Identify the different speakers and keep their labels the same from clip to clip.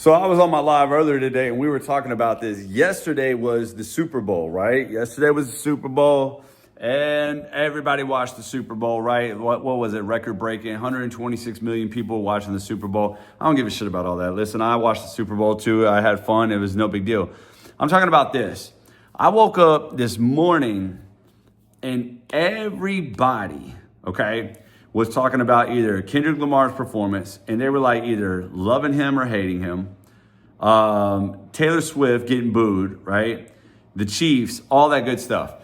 Speaker 1: So I was on my live earlier today and we were talking about this. Yesterday was the Super Bowl, right? Yesterday was the Super Bowl and everybody watched the Super Bowl, right? What was it? Record breaking, 126 million people watching the Super Bowl. I don't give a shit about all that. Listen, I watched the Super Bowl too. I had fun. It was no big deal. I'm talking about this. I woke up this morning and everybody, okay, was talking about either Kendrick Lamar's performance, and they were like either loving him or hating him. Taylor Swift getting booed, right? The Chiefs, all that good stuff.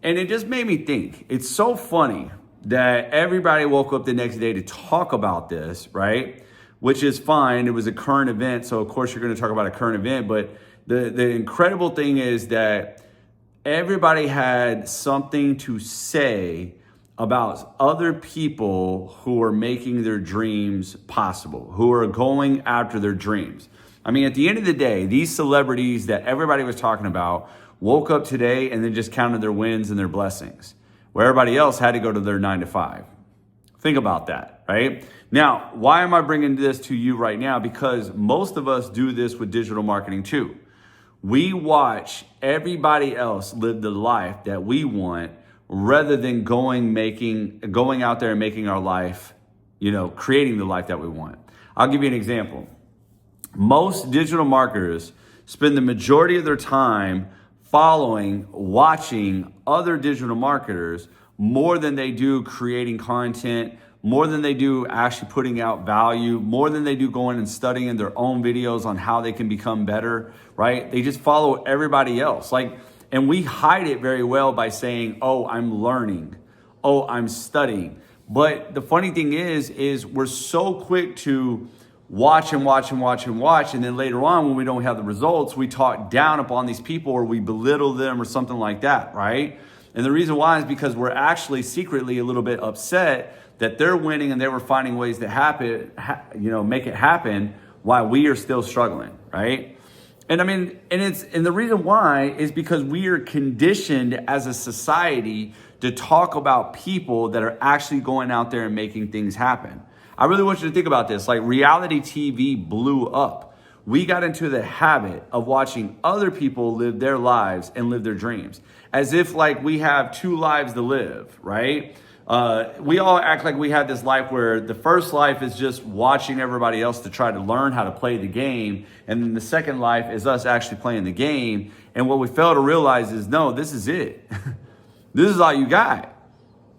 Speaker 1: And it just made me think, it's so funny that everybody woke up the next day to talk about this, right? Which is fine. It was a current event, so of course you're going to talk about a current event. But the incredible thing is that everybody had something to say about other people who are making their dreams possible, who are going after their dreams. I mean, at the end of the day, these celebrities that everybody was talking about woke up today and then just counted their wins and their blessings, where everybody else had to go to their 9 to 5. Think about that, right? Now, why am I bringing this to you right now? Because most of us do this with digital marketing too. We watch everybody else live the life that we want rather than going out there and making our life, creating the life that we want. I'll give you an example. Most digital marketers spend the majority of their time watching other digital marketers more than they do creating content, more than they do actually putting out value, more than they do going and studying their own videos on how they can become better, right? They just follow everybody else. And we hide it very well by saying, oh, I'm learning. Oh, I'm studying. But the funny thing is we're so quick to watch. And then later on, when we don't have the results, we talk down upon these people or we belittle them or something like that, right? And the reason why is because we're actually secretly a little bit upset that they're winning and they were finding ways to make it happen while we are still struggling, right? And the reason why is because we are conditioned as a society to talk about people that are actually going out there and making things happen. I really want you to think about this. Like, reality TV blew up. We got into the habit of watching other people live their lives and live their dreams as if like we have two lives to live, right? We all act like we have this life where the first life is just watching everybody else to try to learn how to play the game. And then the second life is us actually playing the game. And what we fail to realize is, no, this is it. This is all you got.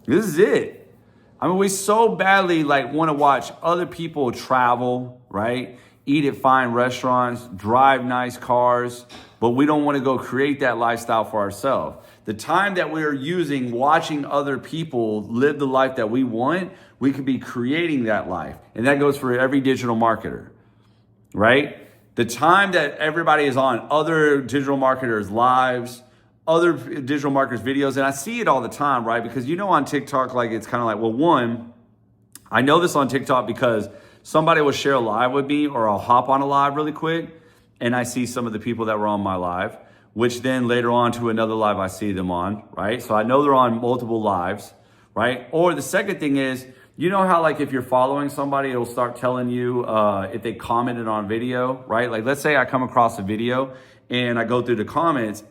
Speaker 1: This is it. I mean, we so badly want to watch other people travel, right? Eat at fine restaurants, drive nice cars, but we don't want to go create that lifestyle for ourselves. The time that we are using watching other people live the life that we want, we could be creating that life. And that goes for every digital marketer, right? The time that everybody is on other digital marketers' lives, other digital marketers' videos, and I see it all the time, right? Because on TikTok, it's kind of like, well, one, I know this on TikTok because somebody will share a live with me or I'll hop on a live really quick and I see some of the people that were on my live, which then later on to another live I see them on, right? So I know they're on multiple lives, right? Or the second thing is, how if you're following somebody, it'll start telling you if they commented on video, right? Like, let's say I come across a video and I go through the comments.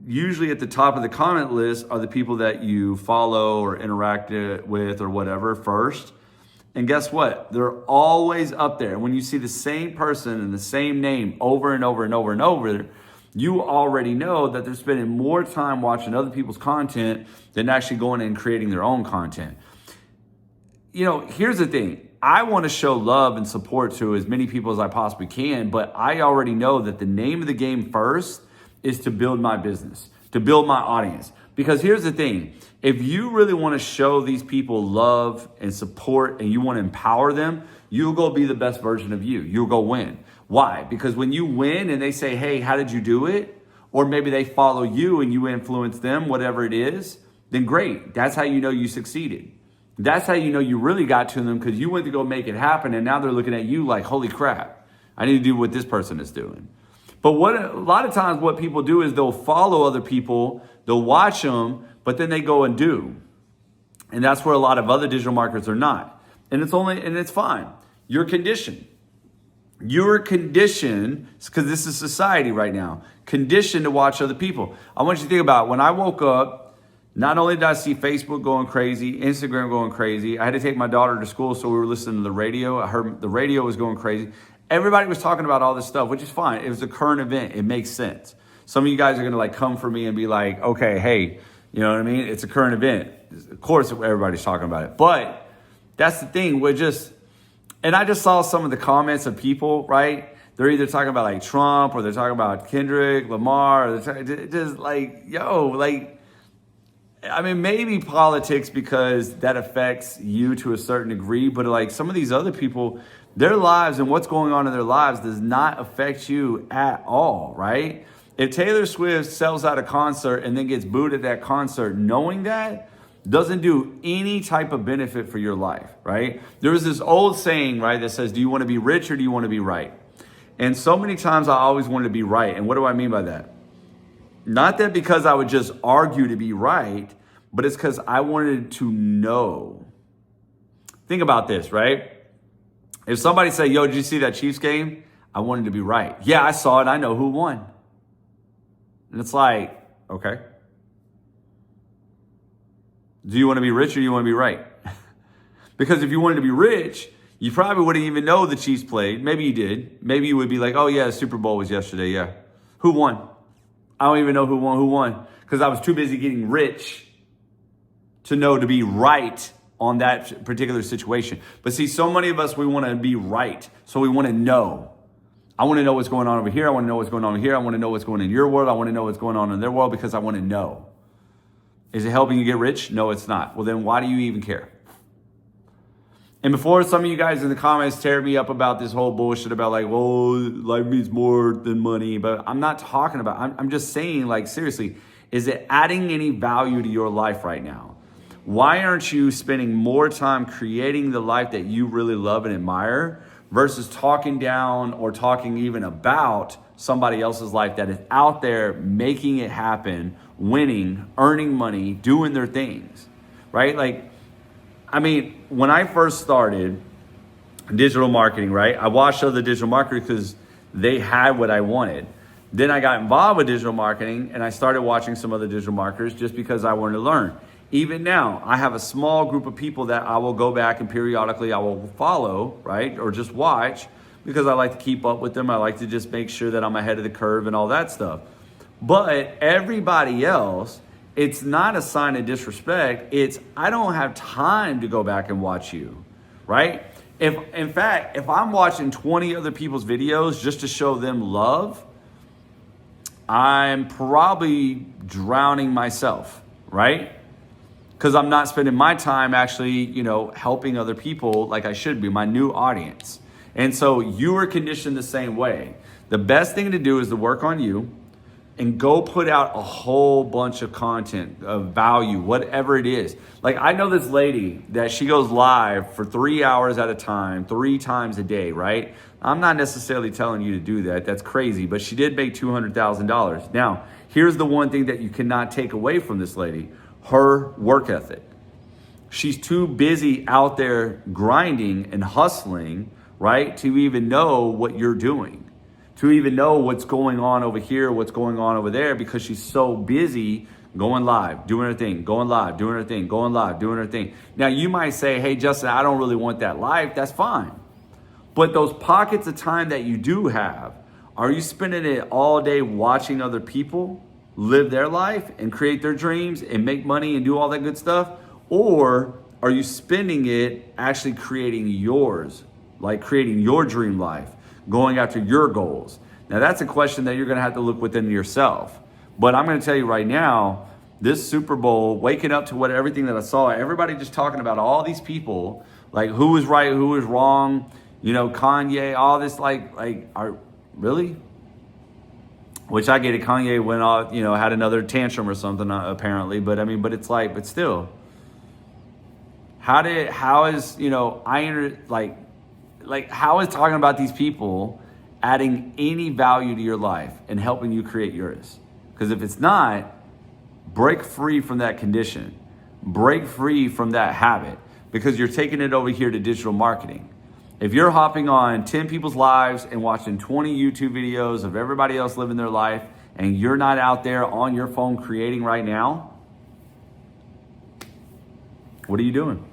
Speaker 1: Usually at the top of the comment list are the people that you follow or interact with or whatever first. And guess what? They're always up there. When you see the same person and the same name over and over and over and over, you already know that they're spending more time watching other people's content than actually going and creating their own content. Here's the thing. I want to show love and support to as many people as I possibly can, but I already know that the name of the game first is to build my business, to build my audience. Because here's the thing. If you really want to show these people love and support and you want to empower them, you'll go be the best version of you. You'll go win. Why? Because when you win and they say, hey, how did you do it? Or maybe they follow you and you influence them, whatever it is, then great. That's how you know you succeeded. That's how you know you really got to them because you went to go make it happen and now they're looking at you like, holy crap, I need to do what this person is doing. But a lot of times what people do is they'll follow other people, they'll watch them, but then they go and do. And that's where a lot of other digital marketers are not. And it's fine. You're conditioned. You're conditioned, because this is society right now, conditioned to watch other people. I want you to think about it. When I woke up, not only did I see Facebook going crazy, Instagram going crazy, I had to take my daughter to school, so we were listening to the radio. I heard the radio was going crazy. Everybody was talking about all this stuff, which is fine. It was a current event. It makes sense. Some of you guys are going to like come for me and be like, okay, hey, you know what I mean? It's a current event. Of course, everybody's talking about it. But that's the thing. And I just saw some of the comments of people, right? They're either talking about like Trump or they're talking about Kendrick Lamar. Or they're just like, I mean, maybe politics because that affects you to a certain degree. But like some of these other people, their lives and what's going on in their lives does not affect you at all, right? If Taylor Swift sells out a concert and then gets booed at that concert, knowing that doesn't do any type of benefit for your life, right? There's this old saying, right, that says, do you want to be rich or do you want to be right? And so many times I always wanted to be right. And what do I mean by that? Not that because I would just argue to be right, but it's because I wanted to know. Think about this, right? If somebody said, yo, did you see that Chiefs game? I wanted to be right. Yeah, I saw it. I know who won. And it's like, okay. Do you want to be rich or do you want to be right? Because if you wanted to be rich, you probably wouldn't even know the Chiefs played. Maybe you did. Maybe you would be like, oh yeah, the Super Bowl was yesterday. Yeah. Who won? I don't even know who won. Because I was too busy getting rich to know to be right on that particular situation. But see, so many of us, we want to be right. So we want to know. I want to know what's going on over here. I want to know what's going on over here. I want to know what's going on in your world. I want to know what's going on in their world because I want to know. Is it helping you get rich? No, it's not. Well, then why do you even care? And before some of you guys in the comments tear me up about this whole bullshit about like, well, life means more than money. But I'm not talking about, I'm just saying, like, seriously, is it adding any value to your life right now? Why aren't you spending more time creating the life that you really love and admire versus talking down or talking even about somebody else's life that is out there making it happen, winning, earning money, doing their things, right? Like, I mean, when I first started digital marketing, right, I watched other digital marketers because they had what I wanted. Then I got involved with digital marketing and I started watching some other digital marketers just because I wanted to learn. Even now, I have a small group of people that I will go back and periodically I will follow, right, or just watch because I like to keep up with them. I like to just make sure that I'm ahead of the curve and all that stuff. But everybody else, it's not a sign of disrespect. It's I don't have time to go back and watch you, right? In fact, if I'm watching 20 other people's videos just to show them love, I'm probably drowning myself, right? Because I'm not spending my time actually, helping other people like I should be, my new audience. And so you are conditioned the same way. The best thing to do is to work on you and go put out a whole bunch of content of value, whatever it is. Like I know this lady that she goes live for 3 hours at a time, 3 times a day, right? I'm not necessarily telling you to do that. That's crazy, but she did make $200,000. Now, here's the one thing that you cannot take away from this lady, her work ethic. She's too busy out there grinding and hustling, right? To even know what you're doing, to even know what's going on over here, what's going on over there, because she's so busy going live, doing her thing, going live, doing her thing, going live, doing her thing. Now you might say, hey, Justin, I don't really want that life. That's fine. But those pockets of time that you do have, are you spending it all day watching other people live their life and create their dreams and make money and do all that good stuff? Or are you spending it actually creating yours, like creating your dream life, going after your goals? Now that's a question that you're going to have to look within yourself. But I'm going to tell you right now, this Super Bowl, waking up to everything that I saw, everybody just talking about all these people, like who was right, who was wrong, Kanye, all this, are really? Which I get it. Kanye went off, had another tantrum or something apparently, but it's like, but still, how is talking about these people adding any value to your life and helping you create yours? Because if it's not, break free from that condition, break free from that habit, because you're taking it over here to digital marketing. If you're hopping on 10 people's lives and watching 20 YouTube videos of everybody else living their life, and you're not out there on your phone creating right now, what are you doing?